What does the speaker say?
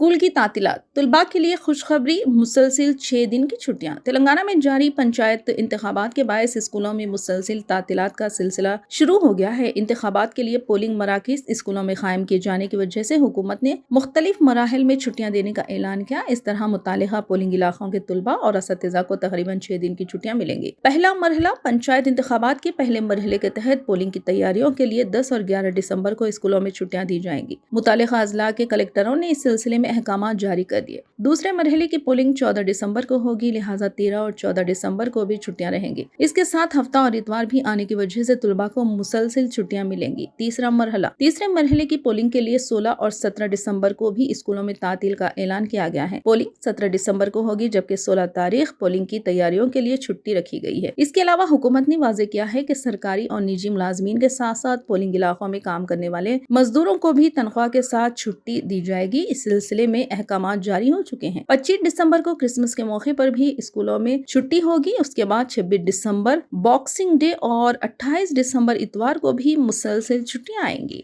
School کی تعطیلات، طلباء کے لیے خوشخبری، مسلسل 6 دن کی چھٹیاں۔ تلنگانہ میں جاری پنچایت انتخابات کے باعث اسکولوں میں مسلسل تعطیلات کا سلسلہ شروع ہو گیا ہے۔ انتخابات کے لیے پولنگ مراکز اسکولوں میں قائم کیے جانے کی وجہ سے حکومت نے مختلف مراحل میں چھٹیاں دینے کا اعلان کیا۔ اس طرح متعلقہ پولنگ علاقوں کے طلباء اور اساتذہ کو تقریباً 6 دن کی چھٹیاں ملیں گی۔ پہلا مرحلہ پنچایت انتخابات کے پہلے مرحلے کے تحت پولنگ کی تیاریوں کے لیے 10 اور 11 دسمبر کو اسکولوں میں چھٹیاں دی جائیں گی۔ متعلقہ اضلاع کے کلکٹروں نے اس سلسلے میں احکامات جاری کر دیے۔ دوسرے مرحلے کی پولنگ 14 دسمبر کو ہوگی، لہٰذا 13 اور 14 دسمبر کو بھی چھٹیاں رہیں گی۔ اس کے ساتھ ہفتہ اور اتوار بھی آنے کی وجہ سے طلباء کو مسلسل چھٹیاں ملیں گی۔ تیسرے مرحلے کی پولنگ کے لیے 16 اور 17 دسمبر کو بھی اسکولوں میں تعطیل کا اعلان کیا گیا ہے۔ پولنگ 17 دسمبر کو ہوگی، جبکہ 16 تاریخ پولنگ کی تیاریوں کے لیے چھٹی رکھی گئی ہے۔ اس کے علاوہ حکومت نے واضح کیا ہے کہ سرکاری اور نجی ملازمین کے ساتھ ساتھ پولنگ علاقوں میں کام کرنے والے مزدوروں کو بھی تنخواہ کے ساتھ چھٹی دی جائے گی۔ اس سلسلے میں احکامات جاری ہو چکے ہیں۔ 25 دسمبر کو کرسمس کے موقع پر بھی اسکولوں میں چھٹی ہوگی۔ اس کے بعد 26 دسمبر باکسنگ ڈے اور 28 دسمبر اتوار کو بھی مسلسل چھٹیاں آئیں گی۔